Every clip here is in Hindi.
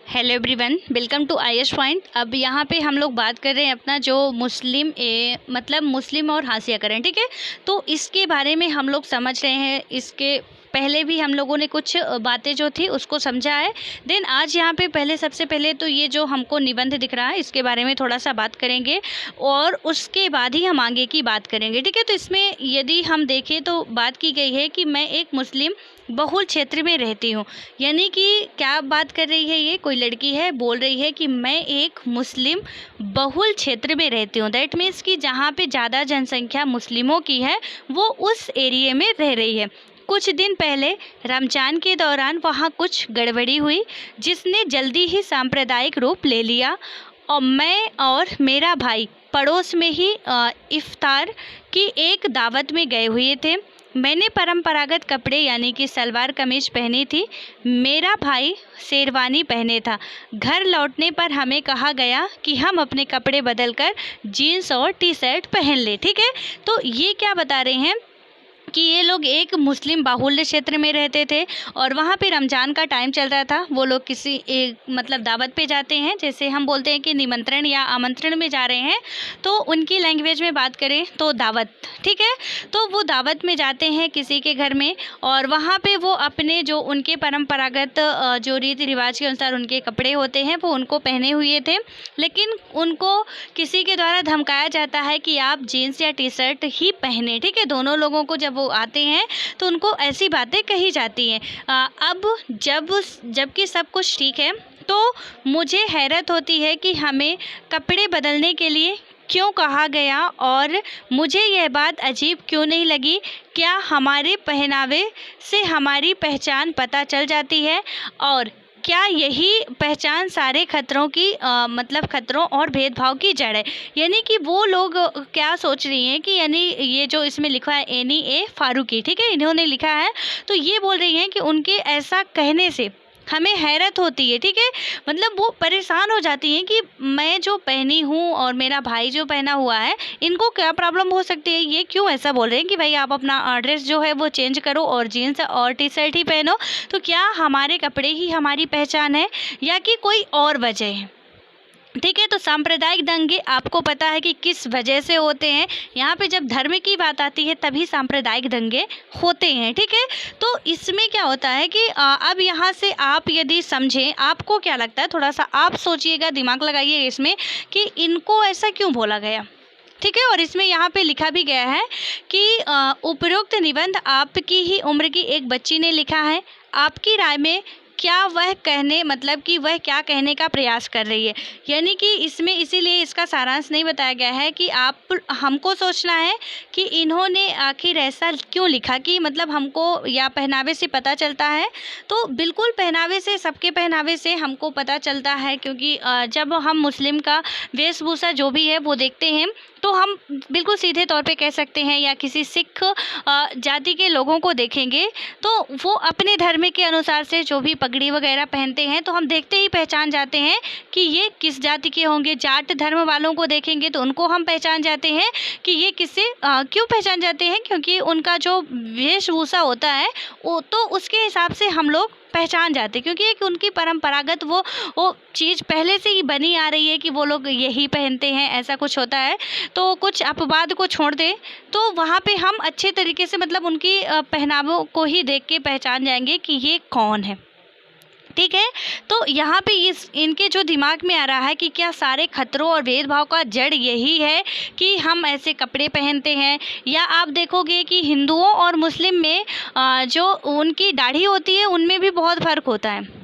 Hello everyone, welcome to IS point. अब यहाँ पे हम लोग बात कर रहे हैं अपना जो मतलब मुस्लिम और हाशिया करें, ठीक है। तो इसके बारे में हम लोग समझ रहे हैं, इसके पहले भी हम लोगों ने कुछ बातें जो थी उसको समझा है। देन आज यहाँ पे सबसे पहले तो ये जो हमको निबंध दिख रहा है इसके बारे में थोड़ा सा बात करेंगे और उसके बाद ही हम आगे की बात करेंगे, ठीक है। तो इसमें यदि हम देखें तो बात की गई है कि मैं एक मुस्लिम बहुल क्षेत्र में रहती हूँ। यानी कि क्या बात कर रही है, ये कोई लड़की है बोल रही है कि मैं एक मुस्लिम बहुल क्षेत्र में रहती हूँ। दैट मीन्स कि जहाँ पे ज़्यादा जनसंख्या मुस्लिमों की है वो उस एरिए में रह रही है। कुछ दिन पहले रमज़ान के दौरान वहाँ कुछ गड़बड़ी हुई जिसने जल्दी ही सांप्रदायिक रूप ले लिया और मैं और मेरा भाई पड़ोस में ही इफ्तार की एक दावत में गए हुए थे। मैंने परंपरागत कपड़े यानी कि सलवार कमीज पहनी थी, मेरा भाई शेरवानी पहने था। घर लौटने पर हमें कहा गया कि हम अपने कपड़े बदलकर जीन्स और टी शर्ट पहन लें, ठीक है। तो ये क्या बता रहे हैं कि ये लोग एक मुस्लिम बाहुल्य क्षेत्र में रहते थे और वहाँ पे रमज़ान का टाइम चल रहा था। वो लोग किसी एक मतलब दावत पे जाते हैं, जैसे हम बोलते हैं कि निमंत्रण या आमंत्रण में जा रहे हैं, तो उनकी लैंग्वेज में बात करें तो दावत, ठीक है। तो वो दावत में जाते हैं किसी के घर में और वहाँ पे वो अपने जो उनके परंपरागत जो रीति रिवाज के अनुसार उनके कपड़े होते हैं वो उनको पहने हुए थे, लेकिन उनको किसी के द्वारा धमकाया जाता है कि आप जीन्स या टी शर्ट ही पहने, ठीक है। दोनों लोगों को जब वो आते हैं तो उनको ऐसी बातें कही जाती हैं। अब जबकि सब कुछ ठीक है तो मुझे हैरत होती है कि हमें कपड़े बदलने के लिए क्यों कहा गया और मुझे यह बात अजीब क्यों नहीं लगी। क्या हमारे पहनावे से हमारी पहचान पता चल जाती है और क्या यही पहचान सारे खतरों की मतलब खतरों और भेदभाव की जड़ है। यानी कि वो लोग क्या सोच रही हैं कि यानी ये जो इसमें लिखा है एनी ए फारूकी, ठीक है, इन्होंने लिखा है, तो ये बोल रही हैं कि उनके ऐसा कहने से हमें हैरत होती है, ठीक है। मतलब वो परेशान हो जाती हैं कि मैं जो पहनी हूँ और मेरा भाई जो पहना हुआ है इनको क्या प्रॉब्लम हो सकती है, ये क्यों ऐसा बोल रहे हैं कि भाई आप अपना ड्रेस जो है वो चेंज करो और जीन्स और टी शर्ट ही पहनो। तो क्या हमारे कपड़े ही हमारी पहचान है या कि कोई और वजह है, ठीक है। तो सांप्रदायिक दंगे आपको पता है कि किस वजह से होते हैं। यहाँ पे जब धर्म की बात आती है तभी सांप्रदायिक दंगे होते हैं, ठीक है। तो इसमें क्या होता है कि अब यहाँ से आप यदि समझें, आपको क्या लगता है, थोड़ा सा आप सोचिएगा, दिमाग लगाइए इसमें कि इनको ऐसा क्यों बोला गया, ठीक है। और इसमें यहाँ पे लिखा भी गया है कि उपरोक्त निबंध आपकी ही उम्र की एक बच्ची ने लिखा है। आपकी राय में क्या वह क्या कहने का प्रयास कर रही है। यानी कि इसमें इसीलिए इसका सारांश नहीं बताया गया है कि हमको सोचना है कि इन्होंने आखिर ऐसा क्यों लिखा, कि मतलब हमको या पहनावे से पता चलता है। तो बिल्कुल पहनावे से, सबके पहनावे से हमको पता चलता है, क्योंकि जब हम मुस्लिम का वेशभूषा जो भी है वो देखते हैं तो हम बिल्कुल सीधे तौर पे कह सकते हैं, या किसी सिख जाति के लोगों को देखेंगे तो वो अपने धर्म के अनुसार से जो भी पगड़ी वगैरह पहनते हैं तो हम देखते ही पहचान जाते हैं कि ये किस जाति के होंगे। जाट धर्म वालों को देखेंगे तो उनको हम पहचान जाते हैं कि ये किससे क्यों पहचान जाते हैं, क्योंकि उनका जो वेशभूषा होता है वो तो उसके हिसाब से हम लोग पहचान जाते हैं, क्योंकि एक उनकी परंपरागत वो चीज़ पहले से ही बनी आ रही है कि वो लोग यही पहनते हैं, ऐसा कुछ होता है। तो कुछ अपवाद को छोड़ दें तो वहाँ पे हम अच्छे तरीके से मतलब उनकी पहनावों को ही देख के पहचान जाएंगे कि ये कौन है, ठीक है। तो यहाँ पे इनके जो दिमाग में आ रहा है कि क्या सारे खतरों और भेदभाव का जड़ यही है कि हम ऐसे कपड़े पहनते हैं। या आप देखोगे कि हिंदुओं और मुस्लिम में जो उनकी दाढ़ी होती है उनमें भी बहुत फ़र्क होता है,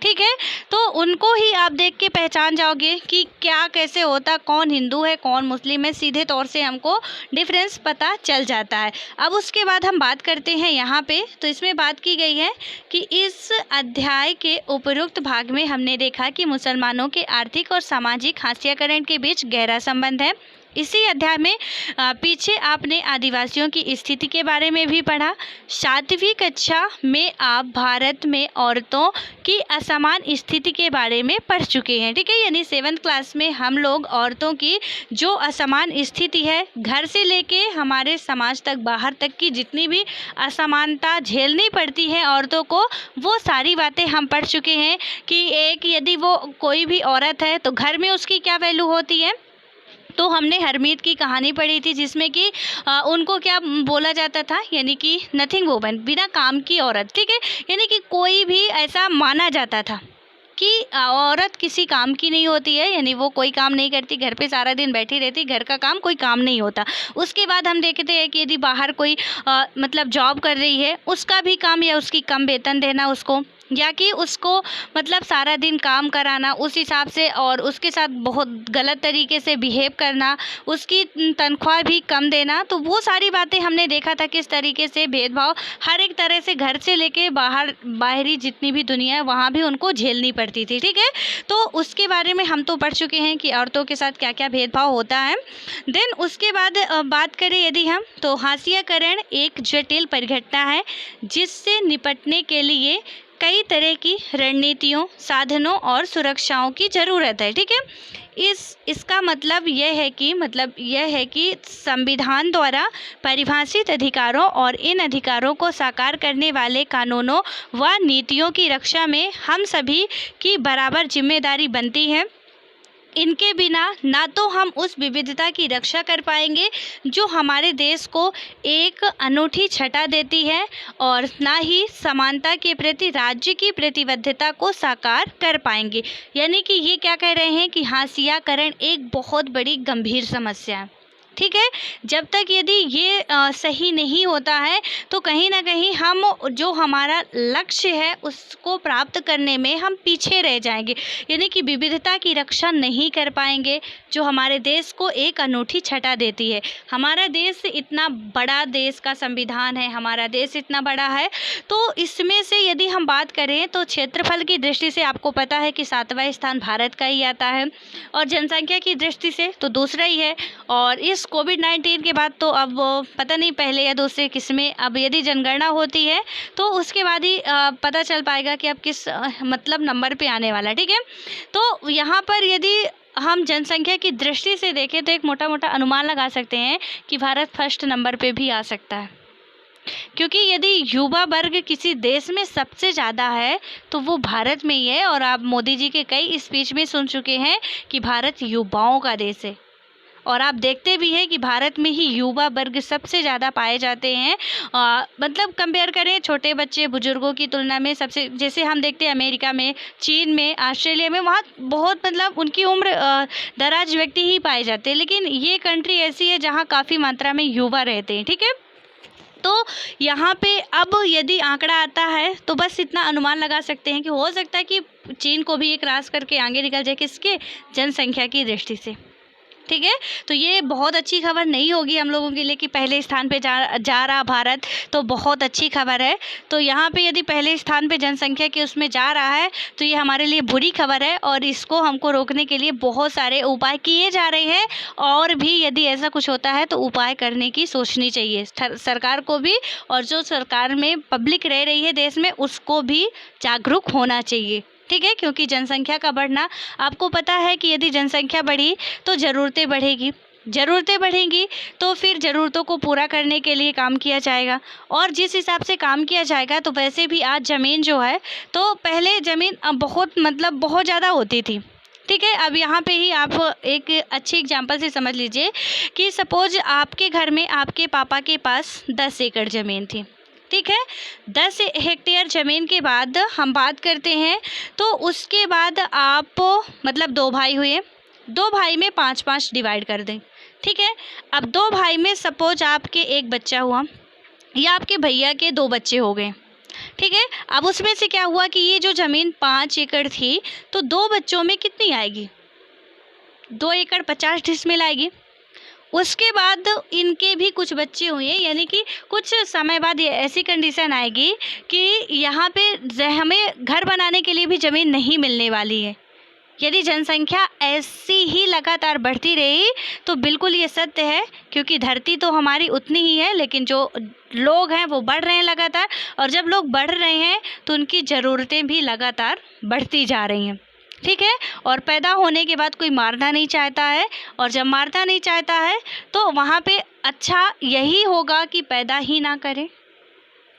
ठीक है। तो उनको ही आप देख के पहचान जाओगे कि क्या कैसे होता, कौन हिंदू है कौन मुस्लिम है, सीधे तौर से हमको डिफरेंस पता चल जाता है। अब उसके बाद हम बात करते हैं यहाँ पे, तो इसमें बात की गई है कि इस अध्याय के उपरोक्त भाग में हमने देखा कि मुसलमानों के आर्थिक और सामाजिक हाशियाकरण के बीच गहरा संबंध है। इसी अध्याय में पीछे आपने आदिवासियों की स्थिति के बारे में भी पढ़ा। 7वीं कक्षा में आप भारत में औरतों की असमान स्थिति के बारे में पढ़ चुके हैं, ठीक है। यानी 7th क्लास में हम लोग औरतों की जो असमान स्थिति है, घर से लेके हमारे समाज तक, बाहर तक की जितनी भी असमानता झेलनी पड़ती है औरतों को, वो सारी बातें हम पढ़ चुके हैं। कि एक यदि वो कोई भी औरत है तो घर में उसकी क्या वैल्यू होती है। तो हमने हरमीत की कहानी पढ़ी थी जिसमें कि उनको क्या बोला जाता था, यानी कि नथिंग वुमन, बिना काम की औरत, ठीक है। यानी कि कोई भी ऐसा माना जाता था कि औरत किसी काम की नहीं होती है, यानी वो कोई काम नहीं करती, घर पे सारा दिन बैठी रहती, घर का काम कोई काम नहीं होता। उसके बाद हम देखते हैं कि यदि बाहर कोई मतलब जॉब कर रही है, उसका भी काम या उसकी कम वेतन देना उसको, या कि उसको मतलब सारा दिन काम कराना उस हिसाब से, और उसके साथ बहुत गलत तरीके से बिहेव करना, उसकी तनख्वाह भी कम देना। तो वो सारी बातें हमने देखा था किस तरीके से भेदभाव हर एक तरह से घर से लेके बाहरी जितनी भी दुनिया है वहाँ भी उनको झेलनी पड़ती थी, ठीक है। तो उसके बारे में हम तो पढ़ चुके हैं कि औरतों के साथ क्या क्या भेदभाव होता है। देन उसके बाद बात करें यदि हम, तो हाशियाकरण एक जटिल परिघटना है जिससे निपटने के लिए कई तरह की रणनीतियों, साधनों और सुरक्षाओं की ज़रूरत है, ठीक है। इसका मतलब यह है कि संविधान द्वारा परिभाषित अधिकारों और इन अधिकारों को साकार करने वाले कानूनों व नीतियों की रक्षा में हम सभी की बराबर जिम्मेदारी बनती है। इनके बिना ना तो हम उस विविधता की रक्षा कर पाएंगे जो हमारे देश को एक अनूठी छटा देती है, और ना ही समानता के प्रति राज्य की प्रतिबद्धता को साकार कर पाएंगे। यानी कि ये क्या कह रहे हैं कि हाशियाकरण एक बहुत बड़ी गंभीर समस्या है, ठीक है। जब तक यदि ये सही नहीं होता है तो कहीं ना कहीं हम जो हमारा लक्ष्य है उसको प्राप्त करने में हम पीछे रह जाएंगे, यानी कि विविधता की रक्षा नहीं कर पाएंगे जो हमारे देश को एक अनूठी छटा देती है। हमारा देश इतना बड़ा, देश का संविधान है, हमारा देश इतना बड़ा है, तो इसमें से यदि हम बात करें तो क्षेत्रफल की दृष्टि से आपको पता है कि 7वां स्थान भारत का ही आता है, और जनसंख्या की दृष्टि से तो दूसरा ही है। और इस कोविड-19 के बाद तो अब पता नहीं पहले या दूसरे किसमें, अब यदि जनगणना होती है तो उसके बाद ही पता चल पाएगा कि अब किस मतलब नंबर पे आने वाला, ठीक है। तो यहाँ पर यदि हम जनसंख्या की दृष्टि से देखें तो एक मोटा मोटा अनुमान लगा सकते हैं कि भारत फर्स्ट नंबर पे भी आ सकता है, क्योंकि यदि युवा वर्ग किसी देश में सबसे ज़्यादा है तो वो भारत में ही है। और आप मोदी जी के कई स्पीच में सुन चुके हैं कि भारत युवाओं का देश है, और आप देखते भी हैं कि भारत में ही युवा वर्ग सबसे ज़्यादा पाए जाते हैं। मतलब कंपेयर करें छोटे बच्चे बुजुर्गों की तुलना में, सबसे जैसे हम देखते हैं अमेरिका में, चीन में, ऑस्ट्रेलिया में, वहाँ बहुत मतलब उनकी उम्र दराज व्यक्ति ही पाए जाते हैं, लेकिन ये कंट्री ऐसी है जहाँ काफ़ी मात्रा में युवा रहते हैं, ठीक है। तो यहाँ पे अब यदि आंकड़ा आता है तो बस इतना अनुमान लगा सकते हैं कि हो सकता है कि चीन को भी ये क्रॉस करके आगे निकल जाए, किसके, जनसंख्या की दृष्टि से, ठीक है। तो ये बहुत अच्छी खबर नहीं होगी हम लोगों के लिए कि पहले स्थान पे जा रहा भारत, तो बहुत अच्छी खबर है। तो यहाँ पे यदि पहले स्थान पे जनसंख्या के उसमें जा रहा है तो ये हमारे लिए बुरी खबर है, और इसको हमको रोकने के लिए बहुत सारे उपाय किए जा रहे हैं। और भी यदि ऐसा कुछ होता है तो उपाय करने की सोचनी चाहिए सरकार को भी, और जो सरकार में पब्लिक रह रही है देश में उसको भी जागरूक होना चाहिए, ठीक है। क्योंकि जनसंख्या का बढ़ना, आपको पता है कि यदि जनसंख्या बढ़ी तो ज़रूरतें बढ़ेंगी तो फिर ज़रूरतों को पूरा करने के लिए काम किया जाएगा, और जिस हिसाब से काम किया जाएगा तो वैसे भी आज ज़मीन जो है, तो पहले ज़मीन बहुत ज़्यादा होती थी, ठीक है। अब यहाँ पे ही आप एक अच्छी एग्जांपल से समझ लीजिए कि सपोज आपके घर में आपके पापा के पास 10 एकड़ ज़मीन थी, ठीक है। 10 हेक्टेयर ज़मीन के बाद हम बात करते हैं तो उसके बाद आप मतलब 2 भाई हुए, 2 भाई में 5-5 डिवाइड कर दें, ठीक है। अब 2 भाई में सपोज आपके एक बच्चा हुआ, या आपके भैया के 2 बच्चे हो गए, ठीक है। अब उसमें से क्या हुआ कि ये जो ज़मीन 5 एकड़ थी तो 2 बच्चों में कितनी आएगी, 2 एकड़ 50 डिसमिल आएगी। उसके बाद इनके भी कुछ बच्चे हुए, यानी कि कुछ समय बाद ये ऐसी कंडीशन आएगी कि यहाँ पे हमें घर बनाने के लिए भी ज़मीन नहीं मिलने वाली है, यदि जनसंख्या ऐसी ही लगातार बढ़ती रही तो बिल्कुल ये सत्य है, क्योंकि धरती तो हमारी उतनी ही है, लेकिन जो लोग हैं वो बढ़ रहे हैं लगातार, और जब लोग बढ़ रहे हैं तो उनकी ज़रूरतें भी लगातार बढ़ती जा रही हैं। ठीक है, और पैदा होने के बाद कोई मारना नहीं चाहता है, और जब मारना नहीं चाहता है तो वहाँ पे अच्छा यही होगा कि पैदा ही ना करें।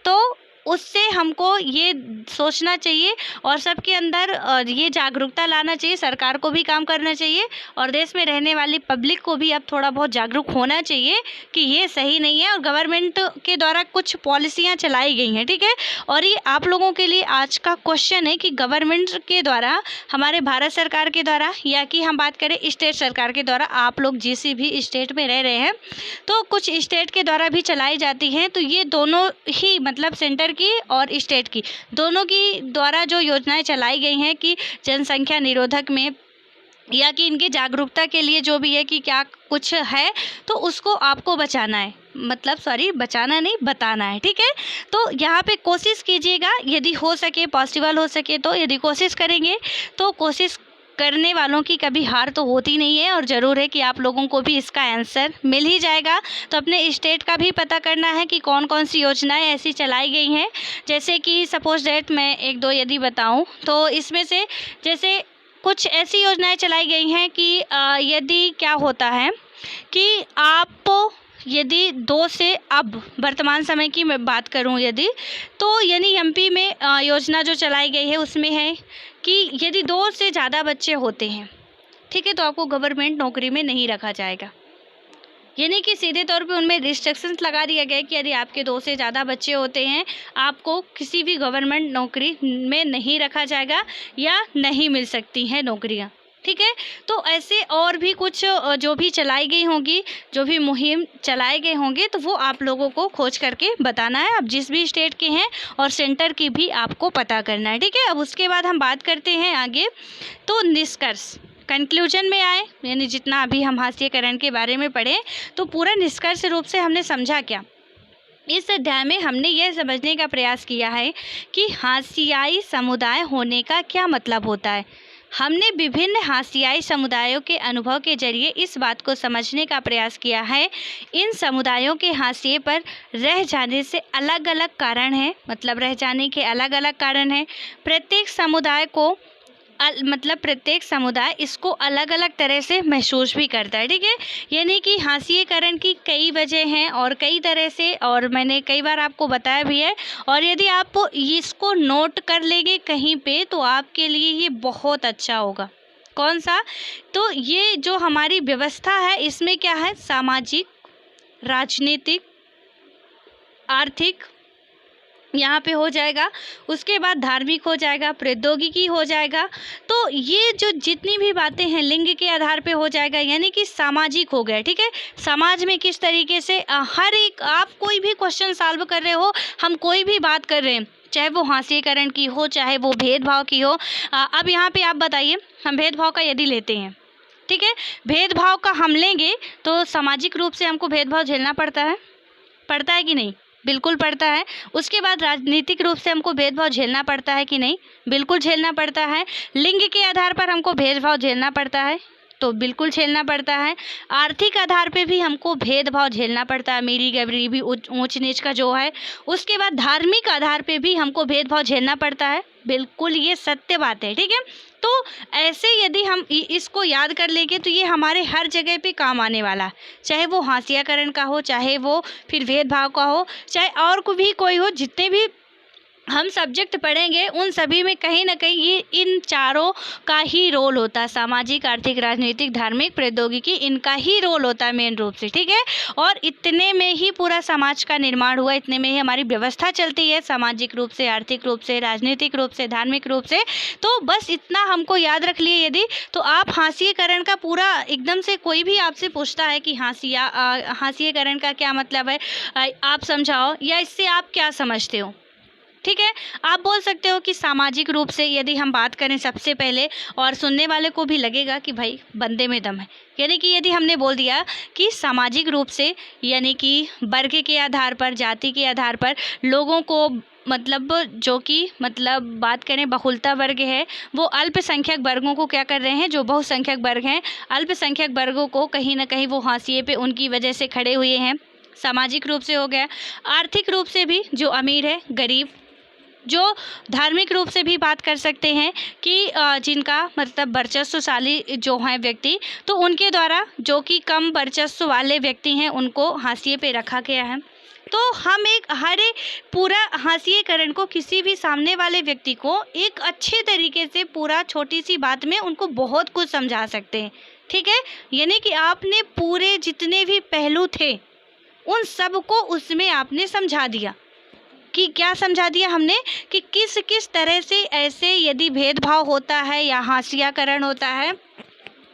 तो उससे हमको ये सोचना चाहिए और सबके अंदर ये जागरूकता लाना चाहिए, सरकार को भी काम करना चाहिए और देश में रहने वाली पब्लिक को भी अब थोड़ा बहुत जागरूक होना चाहिए कि ये सही नहीं है, और गवर्नमेंट के द्वारा कुछ पॉलिसियां चलाई गई हैं। ठीक है, और ये आप लोगों के लिए आज का क्वेश्चन है कि गवर्नमेंट के द्वारा, हमारे भारत सरकार के द्वारा, या कि हम बात करें स्टेट सरकार के द्वारा, आप लोग जिस भी स्टेट में रह रहे हैं तो कुछ स्टेट के द्वारा भी चलाई जाती हैं, तो ये दोनों ही मतलब सेंटर की और स्टेट की दोनों की द्वारा जो योजनाएं चलाई गई हैं कि जनसंख्या निरोधक में, या कि इनकी जागरूकता के लिए जो भी है कि क्या कुछ है तो उसको आपको बचाना है, मतलब सॉरी बचाना नहीं, बताना है। ठीक है, तो यहाँ पे कोशिश कीजिएगा, यदि हो सके पॉसिबल हो सके तो, यदि कोशिश करेंगे तो कोशिश करने वालों की कभी हार तो होती नहीं है, और ज़रूर है कि आप लोगों को भी इसका आंसर मिल ही जाएगा। तो अपने स्टेट का भी पता करना है कि कौन कौन सी योजनाएं ऐसी चलाई गई हैं, जैसे कि सपोज दैट मैं एक दो यदि बताऊं तो इसमें से जैसे कुछ ऐसी योजनाएं चलाई गई हैं कि यदि क्या होता है कि आप यदि 2 से, अब वर्तमान समय की मैं बात करूं यदि, तो यानी एमपी में योजना जो चलाई गई है उसमें है कि यदि 2 से ज़्यादा बच्चे होते हैं, ठीक है, तो आपको गवर्नमेंट नौकरी में नहीं रखा जाएगा। यानी कि सीधे तौर पे उनमें रिस्ट्रिक्शंस लगा दिया गया है कि यदि आपके 2 से ज़्यादा बच्चे होते हैं आपको किसी भी गवर्नमेंट नौकरी में नहीं रखा जाएगा या नहीं मिल सकती हैं नौकरियां। ठीक है, तो ऐसे और भी कुछ जो भी चलाई गई होंगी, जो भी मुहिम चलाए गए होंगे, तो वो आप लोगों को खोज करके बताना है, आप जिस भी स्टेट के हैं, और सेंटर की भी आपको पता करना है। ठीक है, अब उसके बाद हम बात करते हैं आगे, तो निष्कर्ष कंक्लूजन में आए, यानी जितना अभी हम हास्यकरण के बारे में पढ़े तो पूरा निष्कर्ष रूप से हमने समझा क्या। इस अध्याय में हमने यह समझने का प्रयास किया है कि हास्याई समुदाय होने का क्या मतलब होता है। हमने विभिन्न हास्याई समुदायों के अनुभव के जरिए इस बात को समझने का प्रयास किया है। इन समुदायों के हाशिए पर रह जाने से अलग अलग कारण हैं, मतलब रह जाने के अलग अलग कारण हैं। प्रत्येक समुदाय को प्रत्येक समुदाय इसको अलग अलग तरह से महसूस भी करता है। ठीक है, यानी कि हास्यकरण की कई वजह हैं और कई तरह से, और मैंने कई बार आपको बताया भी है, और यदि आप इसको नोट कर लेंगे कहीं पे तो आपके लिए ये बहुत अच्छा होगा। कौन सा? तो ये जो हमारी व्यवस्था है इसमें क्या है, सामाजिक, राजनीतिक, आर्थिक यहाँ पे हो जाएगा, उसके बाद धार्मिक हो जाएगा, प्रौद्योगिकी हो जाएगा। तो ये जो जितनी भी बातें हैं लिंग के आधार पे हो जाएगा, यानी कि सामाजिक हो गया। ठीक है, समाज में किस तरीके से हर एक, आप कोई भी क्वेश्चन सॉल्व कर रहे हो, हम कोई भी बात कर रहे हैं, चाहे वो हास्यकरण की हो, चाहे वो भेदभाव की हो। अब यहाँ पे आप बताइए, हम भेदभाव का यदि लेते हैं, ठीक है, भेदभाव का हम लेंगे तो सामाजिक रूप से हमको भेदभाव झेलना पड़ता है कि नहीं? बिल्कुल पड़ता है। उसके बाद राजनीतिक रूप से हमको भेदभाव झेलना पड़ता है कि नहीं? बिल्कुल झेलना पड़ता है। लिंग के आधार पर हमको भेदभाव झेलना पड़ता है, तो बिल्कुल झेलना पड़ता है। आर्थिक आधार पे भी हमको भेदभाव झेलना पड़ता है, अमीरी गरीबी ऊंच नीच का जो है। उसके बाद धार्मिक आधार पे भी हमको भेदभाव झेलना पड़ता है, बिल्कुल ये सत्य बात है। ठीक है, तो ऐसे यदि हम इसको याद कर लेंगे तो ये हमारे हर जगह पे काम आने वाला है, चाहे वो हास्यकरण का हो, चाहे वो फिर भेदभाव का हो, चाहे और कोई हो, जितने भी हम सब्जेक्ट पढ़ेंगे उन सभी में कहीं ना कहीं ये इन चारों का ही रोल होता है, सामाजिक, आर्थिक, राजनीतिक, धार्मिक, प्रौद्योगिकी, इनका ही रोल होता है मेन रूप से। ठीक है, और इतने में ही पूरा समाज का निर्माण हुआ, इतने में ही हमारी व्यवस्था चलती है, सामाजिक रूप से, आर्थिक रूप से, राजनीतिक रूप से, धार्मिक रूप से। तो बस इतना हमको याद रख लिए यदि, तो आप हास्यकरण का पूरा एकदम से, कोई भी आपसे पूछता है कि हास्यकरण का क्या मतलब है, आप समझाओ, या इससे आप क्या समझते हो। ठीक है, आप बोल सकते हो कि सामाजिक रूप से यदि हम बात करें सबसे पहले, और सुनने वाले को भी लगेगा कि भाई बंदे में दम है, यानी कि यदि हमने बोल दिया कि सामाजिक रूप से, यानी कि वर्ग के आधार पर, जाति के आधार पर लोगों को मतलब जो कि मतलब बात करें बहुलता वर्ग है, वो अल्पसंख्यक वर्गों को क्या कर रहे हैं, जो बहुसंख्यक वर्ग हैं अल्पसंख्यक वर्गों को कहीं ना कहीं वो हाशिए पे उनकी वजह से खड़े हुए हैं। सामाजिक रूप से हो गया, आर्थिक रूप से भी जो अमीर है गरीब, जो धार्मिक रूप से भी बात कर सकते हैं कि जिनका मतलब वर्चस्वशाली जो हैं व्यक्ति, तो उनके द्वारा जो कि कम वर्चस्व वाले व्यक्ति हैं उनको हाशिए पे रखा गया है। तो हम एक पूरा हाशिएकरण को किसी भी सामने वाले व्यक्ति को एक अच्छे तरीके से पूरा छोटी सी बात में उनको बहुत कुछ समझा सकते हैं। ठीक है, यानी कि आपने पूरे जितने भी पहलू थे उन सब को उसमें आपने समझा दिया। कि क्या समझा दिया हमने कि किस किस तरह से ऐसे यदि भेदभाव होता है या हाशियाकरण होता है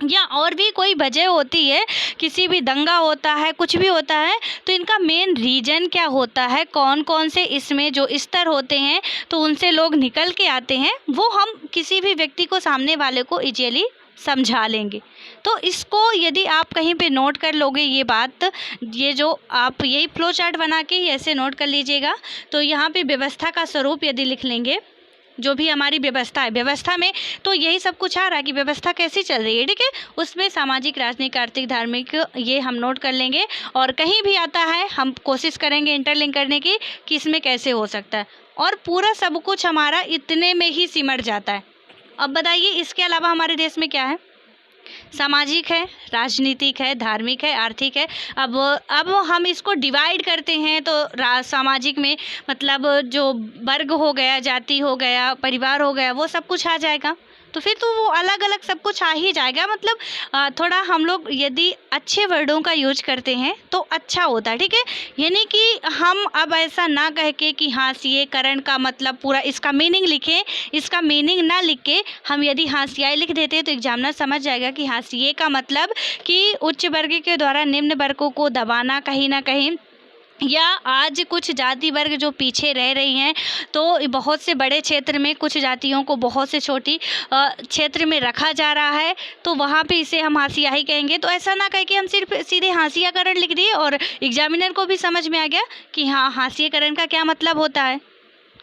या और भी कोई वजह होती है, किसी भी दंगा होता है, कुछ भी होता है, तो इनका मेन रीजन क्या होता है, कौन कौन से इसमें जो स्तर होते हैं तो उनसे लोग निकल के आते हैं, वो हम किसी भी व्यक्ति को सामने वाले को इजीली समझा लेंगे। तो इसको यदि आप कहीं पे नोट कर लोगे ये बात, ये जो आप यही फ्लो चार्ट बना के ही ऐसे नोट कर लीजिएगा। तो यहाँ पे व्यवस्था का स्वरूप यदि लिख लेंगे, जो भी हमारी व्यवस्था है, व्यवस्था में तो यही सब कुछ आ रहा है कि व्यवस्था कैसी चल रही है। ठीक है, उसमें सामाजिक, राजनीतिक, आर्थिक, धार्मिक ये हम नोट कर लेंगे और कहीं भी आता है हम कोशिश करेंगे इंटरलिंक करने की कि इसमें कैसे हो सकता है, और पूरा सब कुछ हमारा इतने में ही सिमट जाता है। अब बताइए इसके अलावा हमारे देश में क्या है, सामाजिक है, राजनीतिक है, धार्मिक है, आर्थिक है। अब हम इसको डिवाइड करते हैं तो सामाजिक में मतलब जो वर्ग हो गया, जाति हो गया, परिवार हो गया, वो सब कुछ आ जाएगा। तो फिर तो वो अलग अलग सब कुछ आ ही जाएगा। मतलब थोड़ा हम लोग यदि अच्छे वर्डों का यूज करते हैं तो अच्छा होता है। ठीक है, यानी कि हम अब ऐसा ना कह के कि हाशिएकरण का मतलब पूरा इसका मीनिंग लिखें, इसका मीनिंग ना लिख के हम यदि हाशियाई लिख देते हैं तो एग्जामिनर समझ जाएगा कि हाशिए का मतलब कि उच्च वर्ग के द्वारा निम्न वर्गों को दबाना कहीं ना कहीं, या आज कुछ जाति वर्ग जो पीछे रह रही हैं तो बहुत से बड़े क्षेत्र में कुछ जातियों को बहुत से छोटी क्षेत्र में रखा जा रहा है, तो वहाँ पे इसे हम हाशिया ही कहेंगे। तो ऐसा ना कह के हम सिर्फ सीधे हाशियाकरण लिख दिए और एग्जामिनर को भी समझ में आ गया कि हाँ हाशियाकरण का क्या मतलब होता है,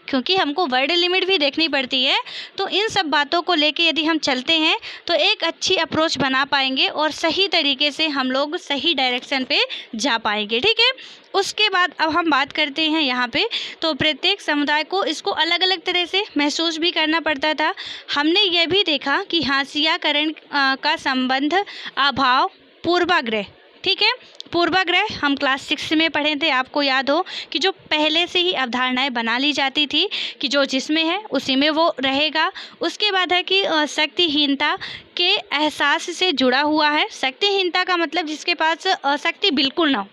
क्योंकि हमको वर्ड लिमिट भी देखनी पड़ती है। तो इन सब बातों को लेके यदि हम चलते हैं तो एक अच्छी अप्रोच बना पाएंगे और सही तरीके से हम लोग सही डायरेक्शन पे जा पाएंगे। ठीक है, उसके बाद अब हम बात करते हैं यहाँ पे, तो प्रत्येक समुदाय को इसको अलग अलग तरह से महसूस भी करना पड़ता था। हमने ये भी देखा कि हाशियाकरण का संबंध अभाव पूर्वाग्रह। ठीक है, पूर्वाग्रह हम क्लास 6 में पढ़े थे, आपको याद हो कि जो पहले से ही अवधारणाएं बना ली जाती थी कि जो जिसमें है उसी में वो रहेगा। उसके बाद है कि शक्तिहीनता के एहसास से जुड़ा हुआ है। शक्तिहीनता का मतलब जिसके पास शक्ति बिल्कुल ना हो,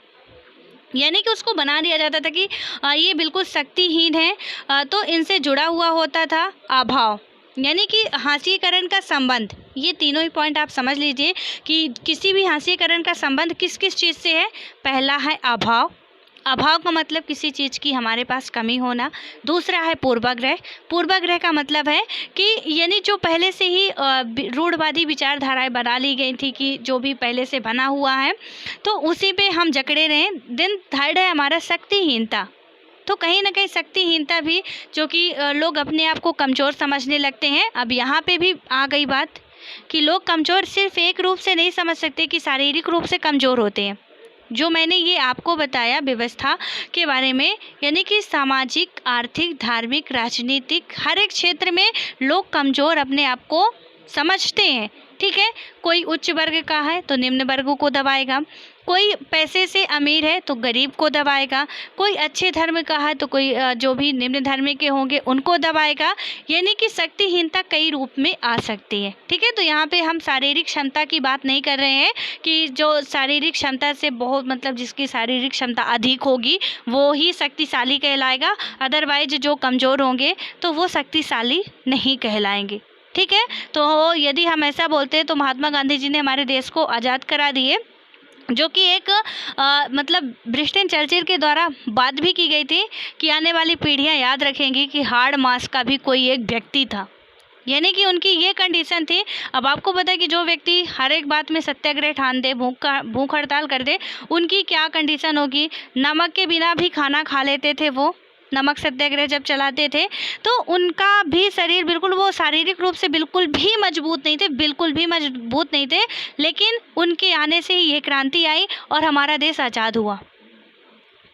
यानी कि उसको बना दिया जाता था कि ये बिल्कुल शक्तिहीन है। तो इनसे जुड़ा हुआ होता था अभाव, यानी कि हाशिएकरण का संबंध। ये तीनों ही पॉइंट आप समझ लीजिए कि किसी भी हाशिएकरण का संबंध किस किस चीज़ से है। पहला है अभाव, अभाव का मतलब किसी चीज़ की हमारे पास कमी होना। दूसरा है पूर्वाग्रह, पूर्वाग्रह का मतलब है कि यानी जो पहले से ही रूढ़वादी विचारधाराएं बना ली गई थी कि जो भी पहले से बना हुआ है तो उसी पे हम जकड़े रहें। देन थर्ड है हमारा शक्तिहीनता। तो कहीं ना कहीं शक्तिहीनता भी जो कि लोग अपने आप को कमज़ोर समझने लगते हैं। अब यहाँ पे भी आ गई बात कि लोग कमज़ोर सिर्फ एक रूप से नहीं समझ सकते कि शारीरिक रूप से कमज़ोर होते हैं। जो मैंने ये आपको बताया व्यवस्था के बारे में, यानी कि सामाजिक, आर्थिक, धार्मिक, राजनीतिक हर एक क्षेत्र में लोग कमज़ोर अपने आप को समझते हैं। ठीक है, कोई उच्च वर्ग का है तो निम्न वर्गों को दबाएगा, कोई पैसे से अमीर है तो गरीब को दबाएगा, कोई अच्छे धर्म का है तो कोई जो भी निम्न धर्म के होंगे उनको दबाएगा। यानी कि शक्तिहीनता कई रूप में आ सकती है। ठीक है, तो यहाँ पे हम शारीरिक क्षमता की बात नहीं कर रहे हैं कि जो शारीरिक क्षमता से बहुत मतलब जिसकी शारीरिक क्षमता अधिक होगी वो ही शक्तिशाली कहलाएगा, अदरवाइज जो कमज़ोर होंगे तो वो शक्तिशाली नहीं कहलाएंगे। ठीक है, तो यदि हम ऐसा बोलते हैं तो महात्मा गांधी जी ने हमारे देश को आज़ाद करा दिए, जो कि एक मतलब ब्रिस्टन चर्चिल के द्वारा बात भी की गई थी कि आने वाली पीढ़ियां याद रखेंगी कि हार्ड मास का भी कोई एक व्यक्ति था। यानी कि उनकी ये कंडीशन थी। अब आपको पता है कि जो व्यक्ति हर एक बात में सत्याग्रह ठान दे, भूख हड़ताल कर दे, उनकी क्या कंडीशन होगी। नमक के बिना भी खाना खा लेते थे वो, नमक सत्याग्रह जब चलाते थे, तो उनका भी शरीर बिल्कुल, वो शारीरिक रूप से बिल्कुल भी मजबूत नहीं थे, बिल्कुल भी मजबूत नहीं थे, लेकिन उनके आने से ही ये क्रांति आई और हमारा देश आज़ाद हुआ।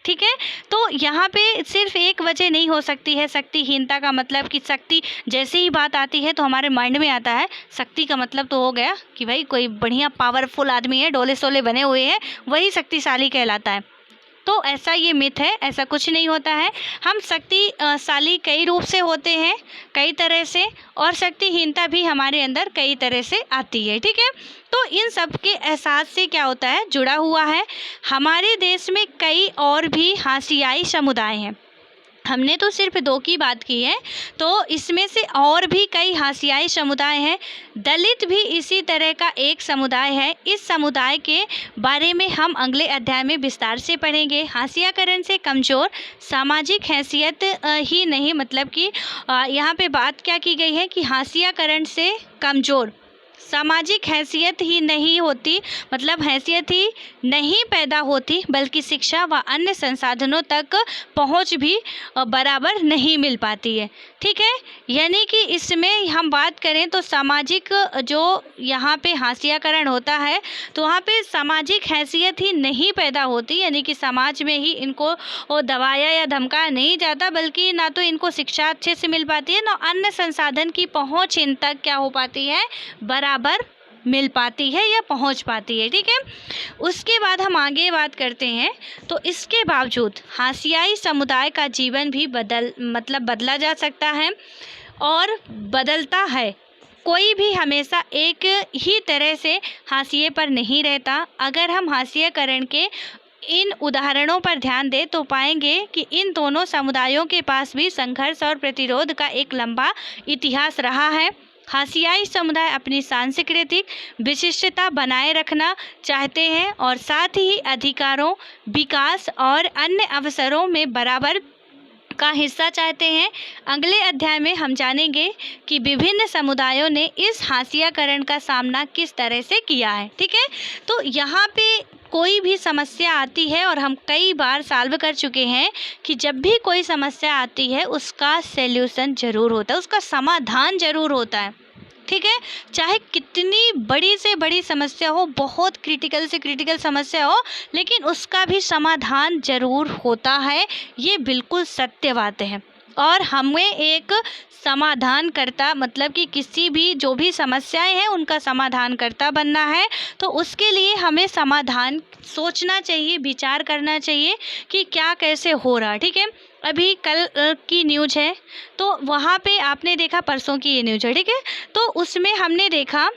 ठीक है, तो यहाँ पे सिर्फ एक वजह नहीं हो सकती है शक्तिहीनता का, मतलब कि शक्ति जैसे ही बात आती है तो हमारे माइंड में आता है शक्ति का मतलब तो हो गया कि भाई कोई बढ़िया पावरफुल आदमी है, डोले सोले बने हुए हैं, वही शक्तिशाली कहलाता है। तो ऐसा ये मिथ है, ऐसा कुछ नहीं होता है। हम शक्तिशाली कई रूप से होते हैं, कई तरह से, और शक्तिहीनता भी हमारे अंदर कई तरह से आती है। ठीक है, तो इन सब के एहसास से क्या होता है, जुड़ा हुआ है। हमारे देश में कई और भी हाशियाई समुदाय हैं, हमने तो सिर्फ 2 की बात की है, तो इसमें से और भी कई हाशियाई समुदाय हैं। दलित भी इसी तरह का एक समुदाय है। इस समुदाय के बारे में हम अगले अध्याय में विस्तार से पढ़ेंगे। हाशियाकरण से कमज़ोर, सामाजिक हैसियत ही नहीं, मतलब कि यहाँ पे बात क्या की गई है कि हाशियाकरण से कमज़ोर, सामाजिक हैसियत ही नहीं होती, मतलब हैसियत ही नहीं पैदा होती, बल्कि शिक्षा व अन्य संसाधनों तक पहुंच भी बराबर नहीं मिल पाती है। ठीक है, यानी कि इसमें हम बात करें तो सामाजिक जो यहाँ पे हाशियाकरण होता है, तो वहाँ पे सामाजिक हैसियत ही नहीं पैदा होती, यानी कि समाज में ही इनको दबाया या धमकाया नहीं जाता, बल्कि ना तो इनको शिक्षा अच्छे से मिल पाती है, ना अन्य संसाधन की पहुँच इन तक क्या हो पाती है, बराबर मिल पाती है या पहुंच पाती है। ठीक है, उसके बाद हम आगे बात करते हैं। तो इसके बावजूद हाशियाई समुदाय का जीवन भी बदला जा सकता है और बदलता है। कोई भी हमेशा एक ही तरह से हाशिए पर नहीं रहता। अगर हम हाशियाकरण के इन उदाहरणों पर ध्यान दें तो पाएंगे कि इन दोनों समुदायों के पास भी संघर्ष और प्रतिरोध का एक लंबा इतिहास रहा है। हाशियाई समुदाय अपनी सांस्कृतिक विशिष्टता बनाए रखना चाहते हैं और साथ ही अधिकारों, विकास और अन्य अवसरों में बराबर का हिस्सा चाहते हैं। अगले अध्याय में हम जानेंगे कि विभिन्न समुदायों ने इस हाशियाकरण का सामना किस तरह से किया है। ठीक है, तो यहाँ पे कोई भी समस्या आती है, और हम कई बार सॉल्व कर चुके हैं कि जब भी कोई समस्या आती है उसका सॉल्यूशन ज़रूर होता है, उसका समाधान ज़रूर होता है। ठीक है, चाहे कितनी बड़ी से बड़ी समस्या हो, बहुत क्रिटिकल से क्रिटिकल समस्या हो, लेकिन उसका भी समाधान ज़रूर होता है। ये बिल्कुल सत्य बात है। और हमें एक समाधानकर्ता, मतलब कि किसी भी जो भी समस्याएं हैं उनका समाधानकर्ता बनना है, तो उसके लिए हमें समाधान सोचना चाहिए, विचार करना चाहिए कि क्या कैसे हो रहा। ठीक है, अभी कल की न्यूज़ है, तो वहाँ पे आपने देखा, परसों की ये न्यूज़ है, ठीक है, तो उसमें हमने देखा,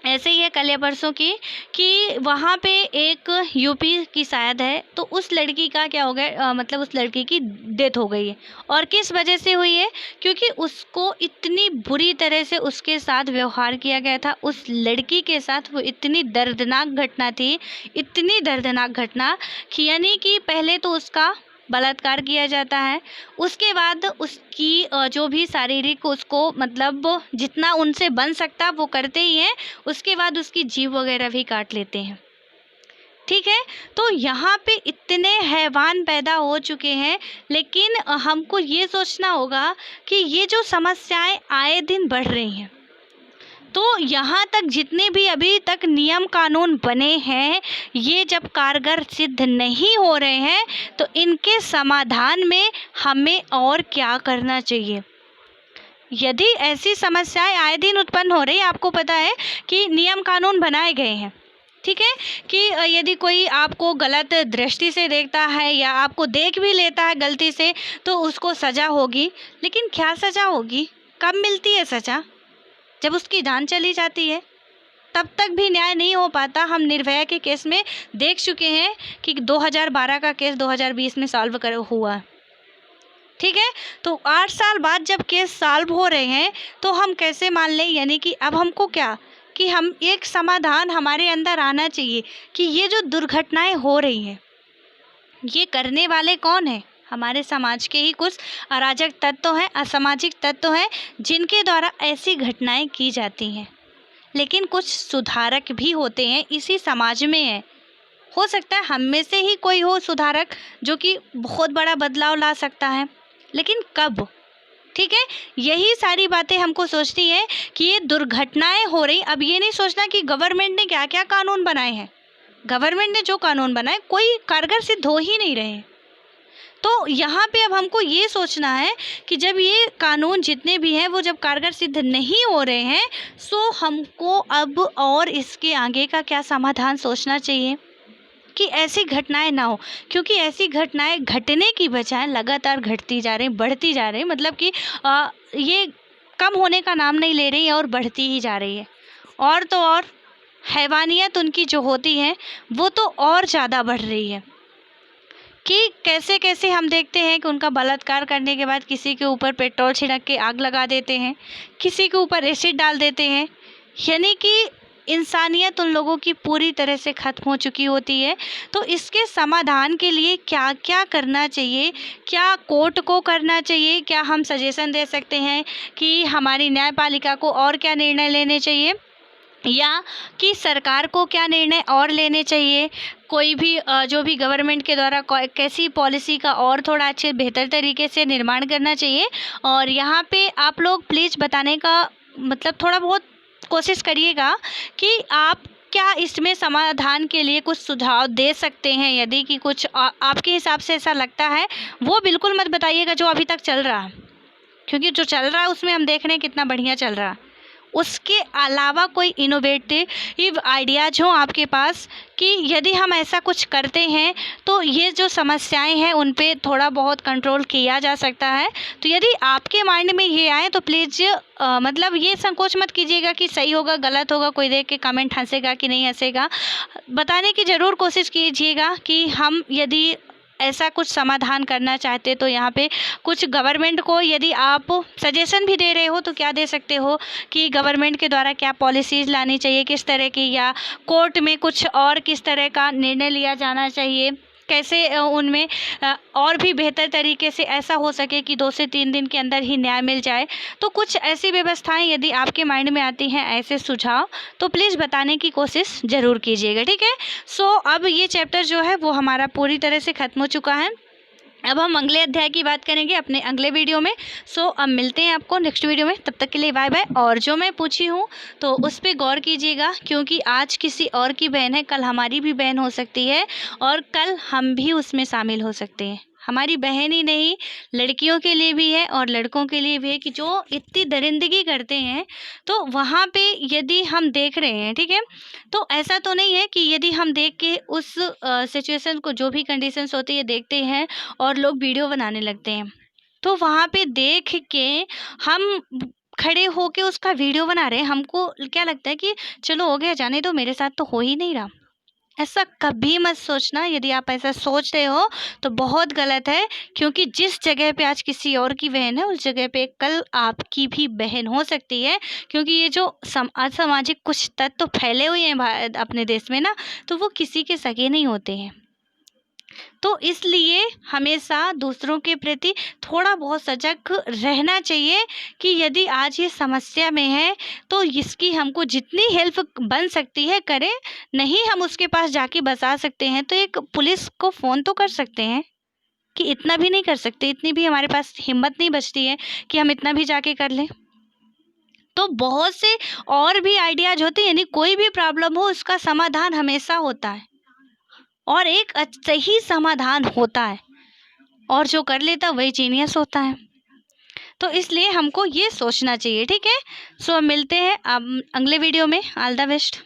ऐसे ही है कल या परसों की, कि वहाँ पे एक यूपी की शायद है, तो उस लड़की का क्या हो गया, मतलब उस लड़की की डेथ हो गई है। और किस वजह से हुई है, क्योंकि उसको इतनी बुरी तरह से उसके साथ व्यवहार किया गया था। उस लड़की के साथ वो इतनी दर्दनाक घटना थी, इतनी दर्दनाक घटना कि यानी कि पहले तो उसका बलात्कार किया जाता है, उसके बाद उसकी जो भी शारीरिक उसको, मतलब जितना उनसे बन सकता वो करते ही हैं, उसके बाद उसकी जीभ वगैरह भी काट लेते हैं। ठीक है, तो यहाँ पे इतने हैवान पैदा हो चुके हैं, लेकिन हमको ये सोचना होगा कि ये जो समस्याएं आए दिन बढ़ रही हैं, तो यहाँ तक जितने भी अभी तक नियम कानून बने हैं, ये जब कारगर सिद्ध नहीं हो रहे हैं, तो इनके समाधान में हमें और क्या करना चाहिए। यदि ऐसी समस्याएं आए दिन उत्पन्न हो रही, आपको पता है कि नियम कानून बनाए गए हैं, ठीक है, कि यदि कोई आपको गलत दृष्टि से देखता है या आपको देख भी लेता है गलती से, तो उसको सज़ा होगी। लेकिन क्या सज़ा होगी, कब मिलती है सज़ा, जब उसकी जान चली जाती है, तब तक भी न्याय नहीं हो पाता। हम निर्भया के केस में देख चुके हैं कि 2012 का केस 2020 में सॉल्व हुआ। ठीक है, तो 8 साल बाद जब केस सॉल्व हो रहे हैं, तो हम कैसे मान लें, यानी कि अब हमको क्या, कि हम एक समाधान हमारे अंदर आना चाहिए कि ये जो दुर्घटनाएं हो रही हैं, ये करने वाले कौन हैं, हमारे समाज के ही कुछ अराजक तत्व हैं, असामाजिक तत्व हैं, जिनके द्वारा ऐसी घटनाएं की जाती हैं। लेकिन कुछ सुधारक भी होते हैं, इसी समाज में हो सकता है हम में से ही कोई हो सुधारक जो कि बहुत बड़ा बदलाव ला सकता है, लेकिन कब? ठीक है, यही सारी बातें हमको सोचनी है कि ये दुर्घटनाएं हो रही। अब ये नहीं सोचना कि गवर्नमेंट ने क्या क्या कानून बनाए हैं। गवर्नमेंट ने जो कानून बनाए कोई कारगर सिद्ध हो ही नहीं रहे। तो यहाँ पे अब हमको ये सोचना है कि जब ये कानून जितने भी हैं वो जब कारगर सिद्ध नहीं हो रहे हैं, सो हमको अब और इसके आगे का क्या समाधान सोचना चाहिए कि ऐसी घटनाएं ना हो। क्योंकि ऐसी घटनाएं घटने की बजाय लगातार घटती जा रही, बढ़ती जा रही, मतलब कि ये कम होने का नाम नहीं ले रही है और बढ़ती ही जा रही है। और तो और हैवानियत उनकी जो होती है वो तो और ज़्यादा बढ़ रही है कि कैसे कैसे हम देखते हैं कि उनका बलात्कार करने के बाद किसी के ऊपर पेट्रोल छिड़क के आग लगा देते हैं, किसी के ऊपर एसिड डाल देते हैं। यानी कि इंसानियत उन लोगों की पूरी तरह से ख़त्म हो चुकी होती है। तो इसके समाधान के लिए क्या क्या करना चाहिए, क्या कोर्ट को करना चाहिए, क्या हम सजेशन दे सकते हैं कि हमारी न्यायपालिका को और क्या निर्णय लेने चाहिए, या कि सरकार को क्या निर्णय और लेने चाहिए, कोई भी जो भी गवर्नमेंट के द्वारा कैसी पॉलिसी का और थोड़ा अच्छे बेहतर तरीके से निर्माण करना चाहिए। और यहाँ पे आप लोग प्लीज़ बताने का मतलब थोड़ा बहुत कोशिश करिएगा कि आप क्या इसमें समाधान के लिए कुछ सुझाव दे सकते हैं। यदि कि कुछ आपके हिसाब से ऐसा लगता है वो बिल्कुल मत बताइएगा जो अभी तक चल रहा है, क्योंकि जो चल रहा है उसमें हम देख रहे हैं कितना बढ़िया चल रहा है। उसके अलावा कोई इनोवेटिव आइडियाज़ हों आपके पास कि यदि हम ऐसा कुछ करते हैं तो ये जो समस्याएं हैं उन पे थोड़ा बहुत कंट्रोल किया जा सकता है। तो यदि आपके माइंड में ये आए तो प्लीज़ मतलब ये संकोच मत कीजिएगा कि सही होगा गलत होगा, कोई देख के कमेंट हंसेगा कि नहीं हंसेगा, बताने की ज़रूर कोशिश कीजिएगा कि हम यदि ऐसा कुछ समाधान करना चाहते तो यहाँ पे कुछ गवर्नमेंट को यदि आप सजेशन भी दे रहे हो तो क्या दे सकते हो कि गवर्नमेंट के द्वारा क्या पॉलिसीज़ लानी चाहिए, किस तरह की, या कोर्ट में कुछ और किस तरह का निर्णय लिया जाना चाहिए, कैसे उनमें और भी बेहतर तरीके से ऐसा हो सके कि 2 से 3 दिन के अंदर ही न्याय मिल जाए। तो कुछ ऐसी व्यवस्थाएं यदि आपके माइंड में आती हैं, ऐसे सुझाव, तो प्लीज़ बताने की कोशिश ज़रूर कीजिएगा, ठीक है। सो अब ये चैप्टर जो है वो हमारा पूरी तरह से ख़त्म हो चुका है। अब हम अगले अध्याय की बात करेंगे अपने अगले वीडियो में। सो अब मिलते हैं आपको नेक्स्ट वीडियो में, तब तक के लिए बाय बाय। और जो मैं पूछी हूँ तो उस पर गौर कीजिएगा, क्योंकि आज किसी और की बहन है, कल हमारी भी बहन हो सकती है और कल हम भी उसमें शामिल हो सकते हैं। हमारी बहन ही नहीं, लड़कियों के लिए भी है और लड़कों के लिए भी है कि जो इतनी दरिंदगी करते हैं। तो वहाँ पे यदि हम देख रहे हैं, ठीक है, तो ऐसा तो नहीं है कि यदि हम देख के उस सिचुएशन को, जो भी कंडीशंस होती है देखते हैं और लोग वीडियो बनाने लगते हैं, तो वहाँ पे देख के हम खड़े होके उसका वीडियो बना रहे हैं। हमको क्या लगता है कि चलो हो गया, जाने दो, मेरे साथ तो हो ही नहीं रहा। ऐसा कभी मत सोचना। यदि आप ऐसा सोच रहे हो तो बहुत गलत है, क्योंकि जिस जगह पे आज किसी और की बहन है उस जगह पे कल आपकी भी बहन हो सकती है। क्योंकि ये जो असामाजिक कुछ तत्व तो फैले हुए हैं अपने देश में ना, तो वो किसी के सगे नहीं होते हैं। तो इसलिए हमेशा दूसरों के प्रति थोड़ा बहुत सजग रहना चाहिए कि यदि आज ये समस्या में है तो इसकी हमको जितनी हेल्प बन सकती है करें। नहीं हम उसके पास जाके बता सकते हैं तो एक पुलिस को फ़ोन तो कर सकते हैं, कि इतना भी नहीं कर सकते, इतनी भी हमारे पास हिम्मत नहीं बचती है कि हम इतना भी जाके कर लें। तो बहुत से और भी आइडियाज होते हैं, यानी कोई भी प्रॉब्लम हो उसका समाधान हमेशा होता है और एक सही समाधान होता है, और जो कर लेता वही जीनियस होता है। तो इसलिए हमको ये सोचना चाहिए, ठीक है। सो मिलते हैं अब अगले वीडियो में। All the best.